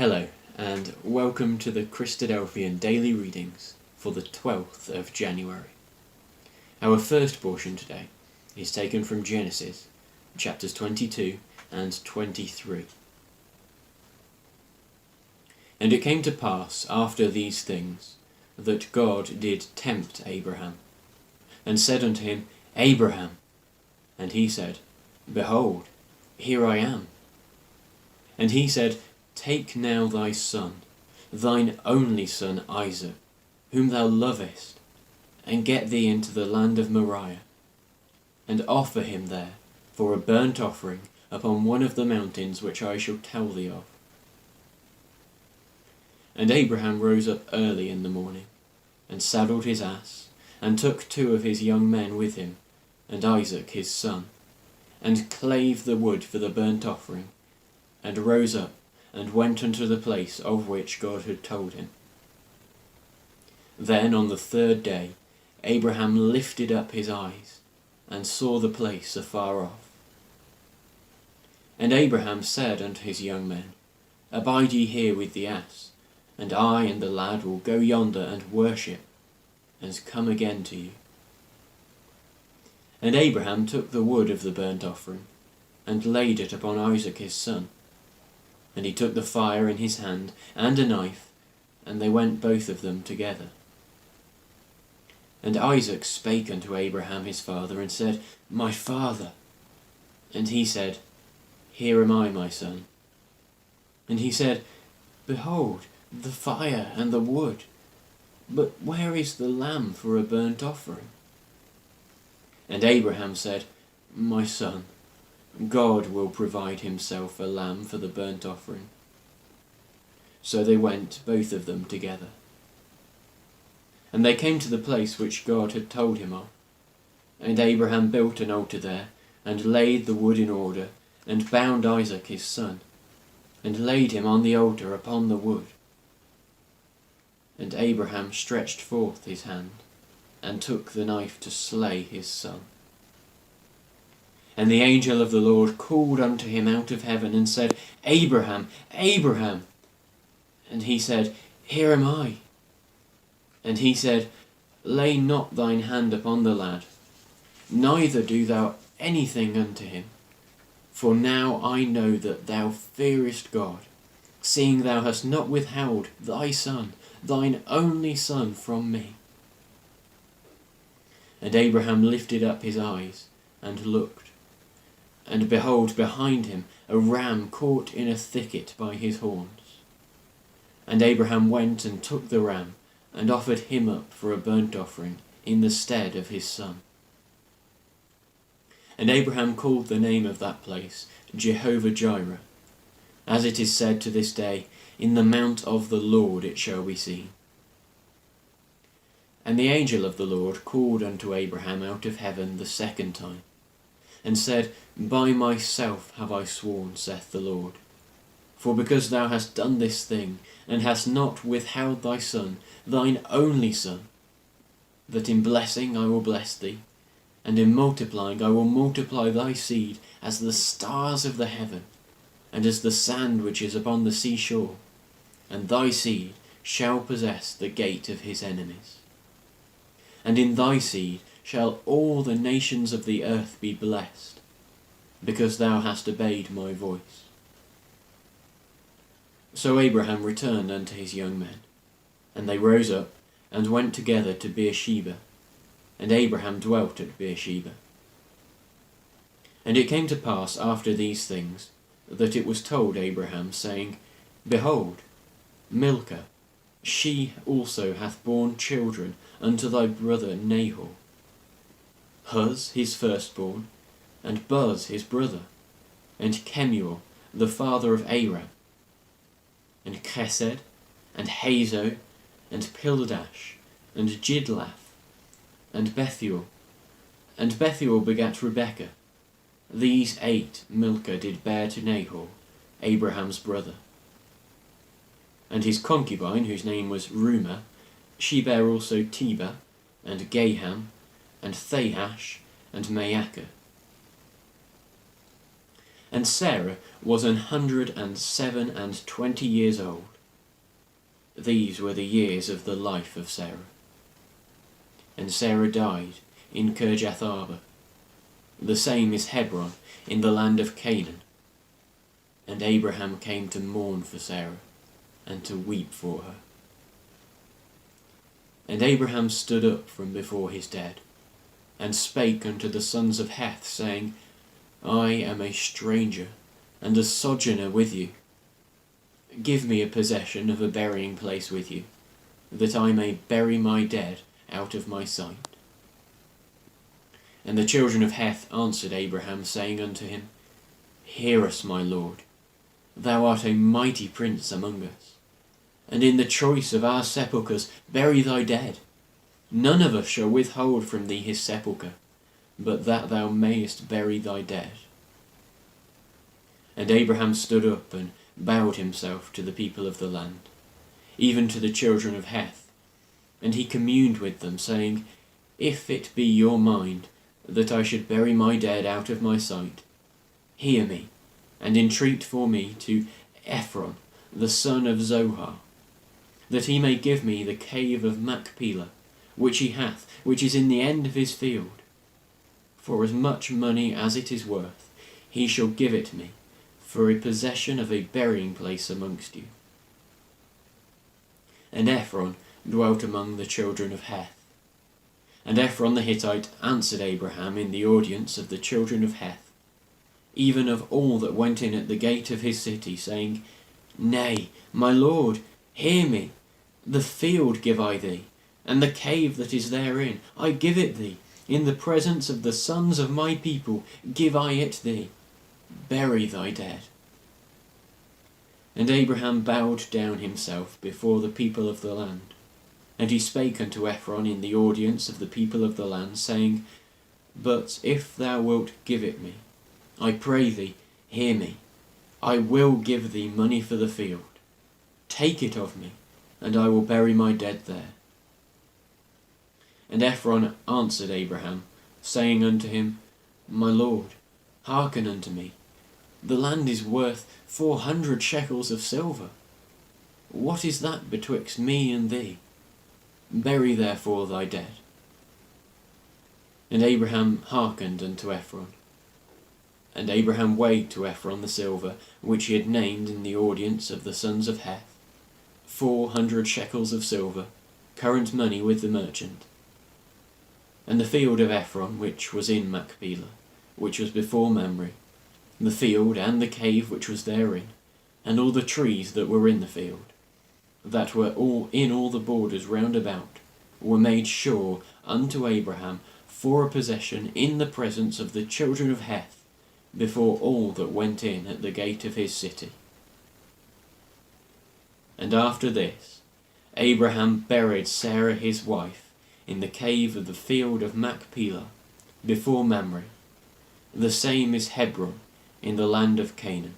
Hello, and welcome to the Christadelphian daily readings for the 12th of January. Our first portion today is taken from Genesis, chapters 22 and 23. And it came to pass after these things that God did tempt Abraham, and said unto him, Abraham. And he said, Behold, here I am. And he said, Take now thy son, thine only son Isaac, whom thou lovest, and get thee into the land of Moriah, and offer him there for a burnt offering upon one of the mountains which I shall tell thee of. And Abraham rose up early in the morning, and saddled his ass, and took 2 of his young men with him, and Isaac his son, and clave the wood for the burnt offering, and rose up, and went unto the place of which God had told him. Then on the 3rd day Abraham lifted up his eyes, and saw the place afar off. And Abraham said unto his young men, Abide ye here with the ass, and I and the lad will go yonder and worship, and come again to you. And Abraham took the wood of the burnt offering, and laid it upon Isaac his son. And he took the fire in his hand, and a knife, and they went both of them together. And Isaac spake unto Abraham his father, and said, My father. And he said, Here am I, my son. And he said, Behold, the fire and the wood, but where is the lamb for a burnt offering? And Abraham said, My son, God will provide himself a lamb for the burnt offering. So they went both of them together. And they came to the place which God had told him of. And Abraham built an altar there, and laid the wood in order, and bound Isaac his son, and laid him on the altar upon the wood. And Abraham stretched forth his hand, and took the knife to slay his son. And the angel of the Lord called unto him out of heaven, and said, Abraham, Abraham. And he said, Here am I. And he said, Lay not thine hand upon the lad, neither do thou anything unto him. For now I know that thou fearest God, seeing thou hast not withheld thy son, thine only son, from me. And Abraham lifted up his eyes, and looked. And behold, behind him a ram caught in a thicket by his horns. And Abraham went and took the ram, and offered him up for a burnt offering in the stead of his son. And Abraham called the name of that place Jehovah-Jireh, as it is said to this day, In the mount of the Lord it shall be seen. And the angel of the Lord called unto Abraham out of heaven the 2nd time, and said, By myself have I sworn, saith the Lord. For because thou hast done this thing, and hast not withheld thy son, thine only son, that in blessing I will bless thee, and in multiplying I will multiply thy seed as the stars of the heaven, and as the sand which is upon the seashore, and thy seed shall possess the gate of his enemies. And in thy seed shall all the nations of the earth be blessed, because thou hast obeyed my voice. So Abraham returned unto his young men, and they rose up, and went together to Beersheba, and Abraham dwelt at Beersheba. And it came to pass after these things, that it was told Abraham, saying, Behold, Milcah, she also hath borne children unto thy brother Nahor. Huz his firstborn, and Buz his brother, and Kemuel the father of Aram, and Chesed, and Hazo, and Pildash, and Jidlaph, and Bethuel. And Bethuel begat Rebekah. These 8 Milcah did bear to Nahor, Abraham's brother. And his concubine, whose name was Reumah, she bare also Tebah, and Gaham, and Thahash, and Maacah. And Sarah was 127 old. These were the years of the life of Sarah. And Sarah died in Kirjath Arba. The same is Hebron in the land of Canaan. And Abraham came to mourn for Sarah, and to weep for her. And Abraham stood up from before his dead, and spake unto the sons of Heth, saying, I am a stranger, and a sojourner with you. Give me a possession of a burying place with you, that I may bury my dead out of my sight. And the children of Heth answered Abraham, saying unto him, Hear us, my lord. Thou art a mighty prince among us, and in the choice of our sepulchres bury thy dead. None of us shall withhold from thee his sepulchre, but that thou mayest bury thy dead. And Abraham stood up and bowed himself to the people of the land, even to the children of Heth, and he communed with them, saying, If it be your mind that I should bury my dead out of my sight, hear me, and entreat for me to Ephron, the son of Zohar, that he may give me the cave of Machpelah, which he hath, which is in the end of his field. For as much money as it is worth, he shall give it me, for a possession of a burying place amongst you. And Ephron dwelt among the children of Heth. And Ephron the Hittite answered Abraham in the audience of the children of Heth, even of all that went in at the gate of his city, saying, Nay, my lord, hear me. The field give I thee, and the cave that is therein, I give it thee. In the presence of the sons of my people give I it thee. Bury thy dead. And Abraham bowed down himself before the people of the land. And he spake unto Ephron in the audience of the people of the land, saying, But if thou wilt give it me, I pray thee, hear me. I will give thee money for the field. Take it of me, and I will bury my dead there. And Ephron answered Abraham, saying unto him, My lord, hearken unto me. The land is worth 400 shekels of silver. What is that betwixt me and thee? Bury therefore thy dead. And Abraham hearkened unto Ephron. And Abraham weighed to Ephron the silver, which he had named in the audience of the sons of Heth, 400 shekels of silver, current money with the merchant. And the field of Ephron, which was in Machpelah, which was before Mamre, the field and the cave which was therein, and all the trees that were in the field, that were all in all the borders round about, were made sure unto Abraham for a possession in the presence of the children of Heth, before all that went in at the gate of his city. And after this, Abraham buried Sarah his wife in the cave of the field of Machpelah, before Mamre. The same is Hebron in the land of Canaan.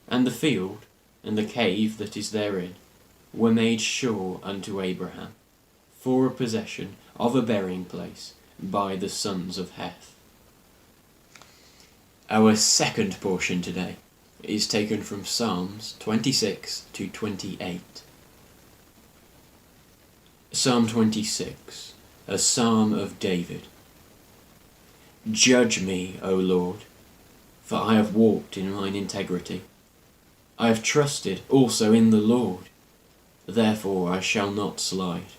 And the field and the cave that is therein were made sure unto Abraham for a possession of a burying place by the sons of Heth. Our second portion today is taken from Psalms 26 to 28. Psalm 26, a psalm of David. Judge me, O Lord, for I have walked in mine integrity. I have trusted also in the Lord, therefore I shall not slide.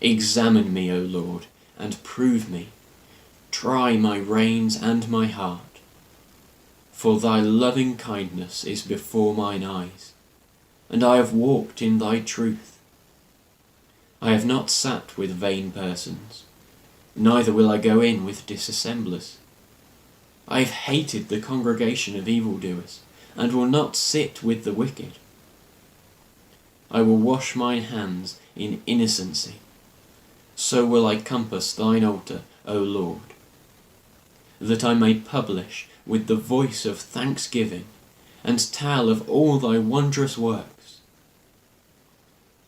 Examine me, O Lord, and prove me. Try my reins and my heart. For thy loving kindness is before mine eyes, and I have walked in thy truth. I have not sat with vain persons, neither will I go in with dissemblers. I have hated the congregation of evildoers, and will not sit with the wicked. I will wash mine hands in innocency. So will I compass thine altar, O Lord, that I may publish with the voice of thanksgiving, and tell of all thy wondrous works.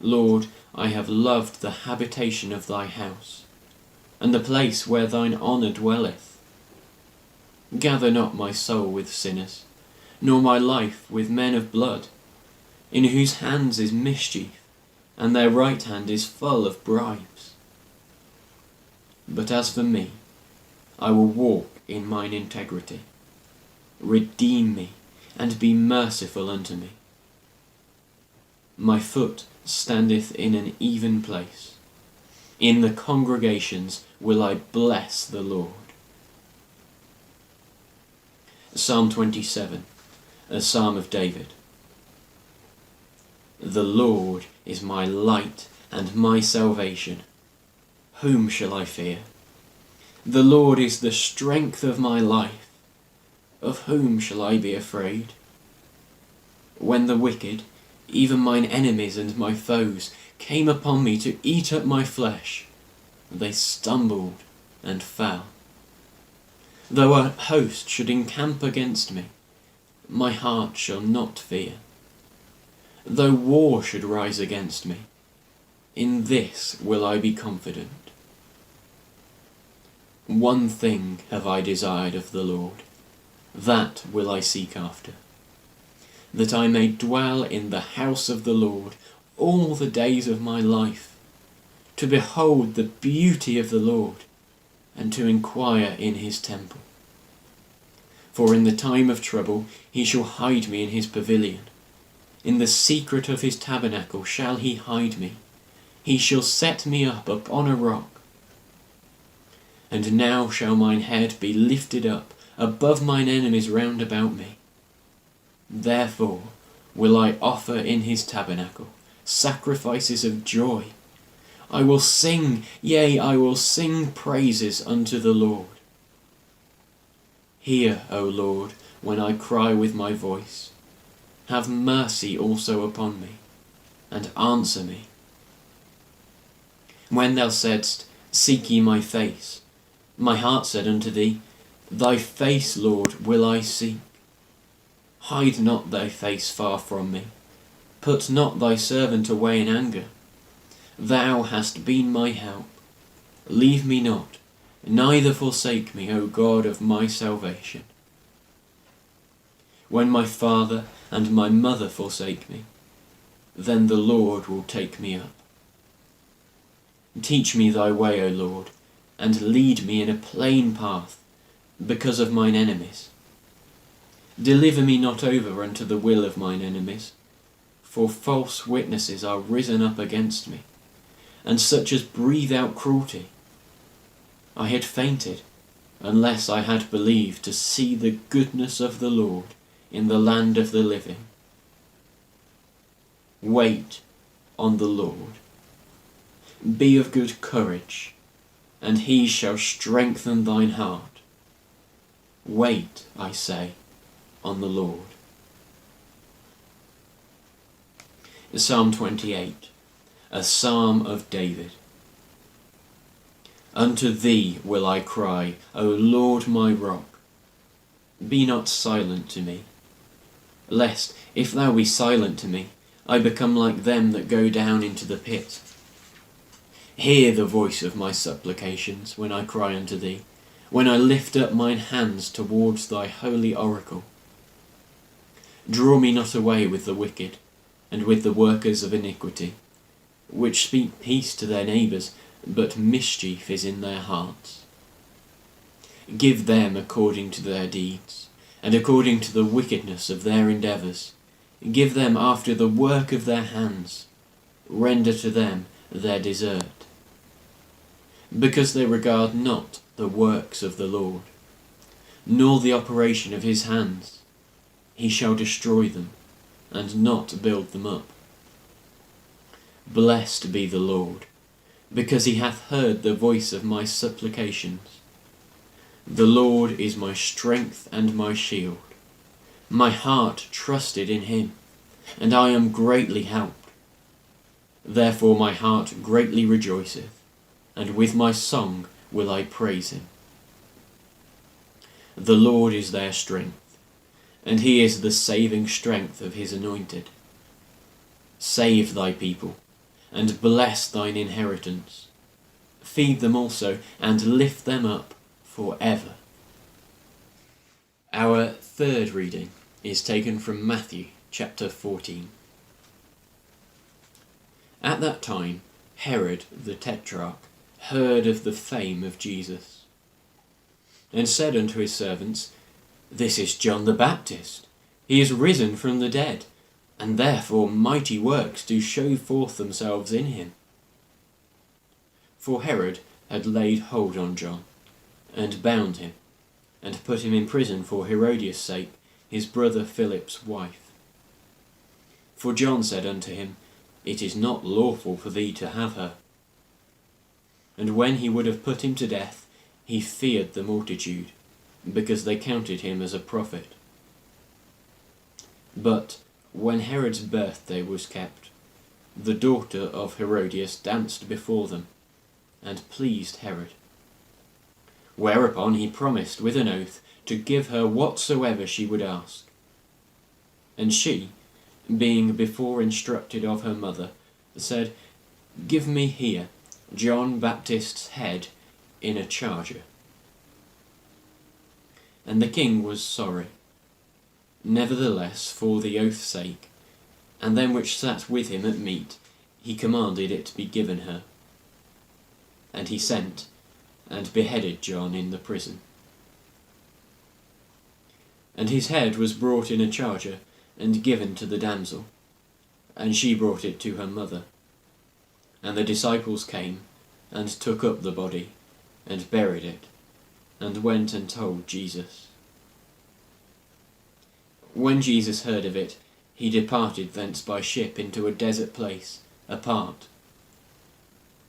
Lord, I have loved the habitation of thy house, and the place where thine honour dwelleth. Gather not my soul with sinners, nor my life with men of blood, in whose hands is mischief, and their right hand is full of bribes. But as for me, I will walk in mine integrity. Redeem me, and be merciful unto me. My foot standeth in an even place. In the congregations will I bless the Lord. Psalm 27, a psalm of David. The Lord is my light and my salvation. Whom shall I fear? The Lord is the strength of my life. Of whom shall I be afraid? When the wicked, even mine enemies and my foes, came upon me to eat up my flesh, they stumbled and fell. Though a host should encamp against me, my heart shall not fear. Though war should rise against me, in this will I be confident. One thing have I desired of the Lord, that will I seek after, that I may dwell in the house of the Lord all the days of my life, to behold the beauty of the Lord, and to inquire in his temple. For in the time of trouble he shall hide me in his pavilion. In the secret of his tabernacle shall he hide me. He shall set me up upon a rock. And now shall mine head be lifted up above mine enemies round about me. Therefore will I offer in his tabernacle sacrifices of joy. I will sing, yea, I will sing praises unto the Lord. Hear, O Lord, when I cry with my voice. Have mercy also upon me, and answer me. When thou saidst, Seek ye my face, my heart said unto thee, Thy face, Lord, will I seek. Hide not thy face far from me. Put not thy servant away in anger. Thou hast been my help. Leave me not, neither forsake me, O God of my salvation. When my father and my mother forsake me, then the Lord will take me up. Teach me thy way, O Lord, and lead me in a plain path, because of mine enemies. Deliver me not over unto the will of mine enemies, for false witnesses are risen up against me, and such as breathe out cruelty. I had fainted, unless I had believed to see the goodness of the Lord in the land of the living. Wait on the Lord. Be of good courage, and he shall strengthen thine heart. Wait, I say, on the Lord. Psalm 28, a psalm of David. Unto thee will I cry, O Lord my rock. Be not silent to me, lest, if thou be silent to me, I become like them that go down into the pit. Hear the voice of my supplications when I cry unto thee, when I lift up mine hands towards thy holy oracle. Draw me not away with the wicked, and with the workers of iniquity, which speak peace to their neighbours, but mischief is in their hearts. Give them according to their deeds, and according to the wickedness of their endeavours. Give them after the work of their hands. Render to them their desert. Because they regard not the works of the Lord, nor the operation of his hands, he shall destroy them, and not build them up. Blessed be the Lord, because he hath heard the voice of my supplications. The Lord is my strength and my shield. My heart trusted in him, and I am greatly helped. Therefore my heart greatly rejoiceth, and with my song will I praise him. The Lord is their strength, and he is the saving strength of his anointed. Save thy people, and bless thine inheritance. Feed them also, and lift them up for ever. Our third reading is taken from Matthew chapter 14. At that time, Herod the Tetrarch heard of the fame of Jesus, and said unto his servants, This is John the Baptist. He is risen from the dead, and therefore mighty works do show forth themselves in him. For Herod had laid hold on John, and bound him, and put him in prison for Herodias' sake, his brother Philip's wife. For John said unto him, It is not lawful for thee to have her. And when he would have put him to death, he feared the multitude, because they counted him as a prophet. But when Herod's birthday was kept, the daughter of Herodias danced before them, and pleased Herod. Whereupon he promised with an oath to give her whatsoever she would ask. And she, being before instructed of her mother, said, Give me here John Baptist's head in a charger. And the king was sorry. Nevertheless, for the oath's sake, and them which sat with him at meat, he commanded it to be given her. And he sent, and beheaded John in the prison. And his head was brought in a charger, and given to the damsel, and she brought it to her mother. And the disciples came, and took up the body, and buried it, and went and told Jesus. When Jesus heard of it, he departed thence by ship into a desert place, apart.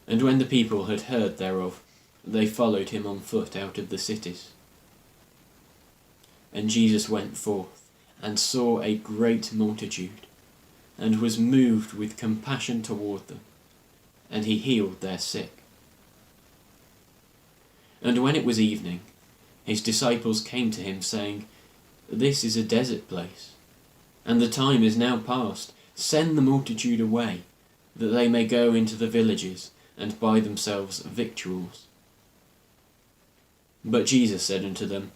And when the people had heard thereof, they followed him on foot out of the cities. And Jesus went forth, and saw a great multitude, and was moved with compassion toward them, and he healed their sick. And when it was evening, his disciples came to him, saying, This is a desert place, and the time is now past. Send the multitude away, that they may go into the villages, and buy themselves victuals. But Jesus said unto them,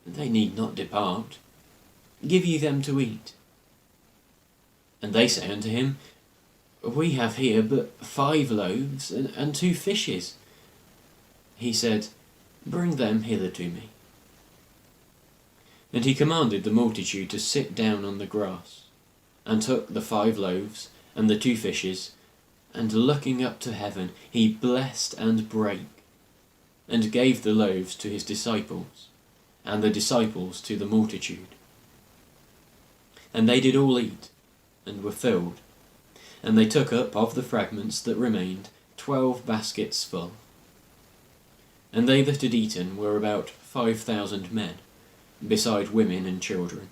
They need not depart. Give ye them to eat. And they say unto him, We have here but 5 loaves and 2 fishes. He said, Bring them hither to me. And he commanded the multitude to sit down on the grass, and took the 5 loaves and the 2 fishes, and looking up to heaven, he blessed and brake, and gave the loaves to his disciples, and the disciples to the multitude. And they did all eat, and were filled, and they took up of the fragments that remained 12 baskets full. And they that had eaten were about 5,000 men, beside women and children.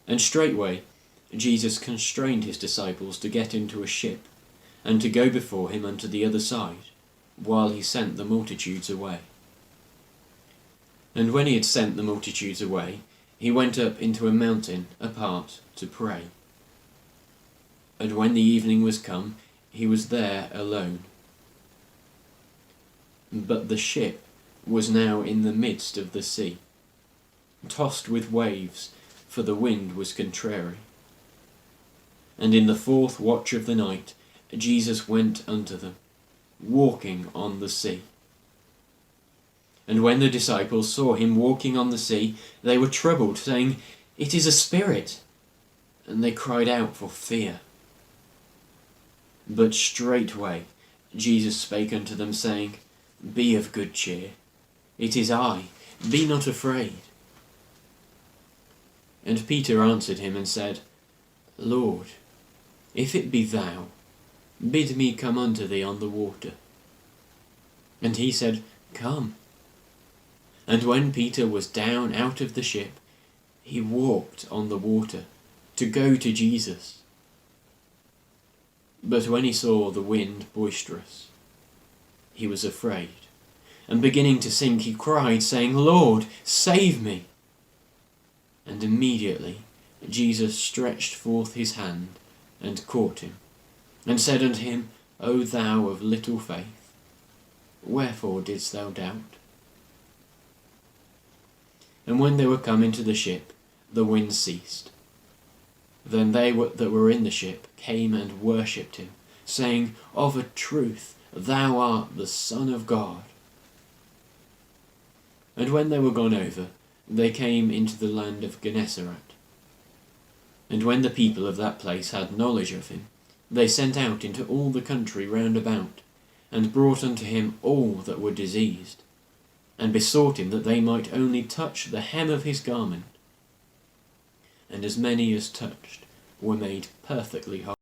And straightway Jesus constrained his disciples to get into a ship, and to go before him unto the other side, while he sent the multitudes away. And when he had sent the multitudes away, he went up into a mountain apart to pray. And when the evening was come, he was there alone. But the ship was now in the midst of the sea, tossed with waves, for the wind was contrary. And in the 4th watch of the night, Jesus went unto them, walking on the sea. And when the disciples saw him walking on the sea, they were troubled, saying, It is a spirit. And they cried out for fear. But straightway Jesus spake unto them, saying, Be of good cheer. It is I. Be not afraid. And Peter answered him and said, Lord, if it be thou, bid me come unto thee on the water. And he said, Come. And when Peter was down out of the ship, he walked on the water to go to Jesus. But when he saw the wind boisterous, he was afraid, and beginning to sink, he cried, saying, Lord, save me. And immediately Jesus stretched forth his hand, and caught him, and said unto him, O thou of little faith, wherefore didst thou doubt? And when they were come into the ship, the wind ceased. Then they that were in the ship came and worshipped him, saying, Of a truth, thou art the Son of God. And when they were gone over, they came into the land of Gennesaret. And when the people of that place had knowledge of him, they sent out into all the country round about, and brought unto him all that were diseased, and besought him that they might only touch the hem of his garment. And as many as touched were made perfectly whole.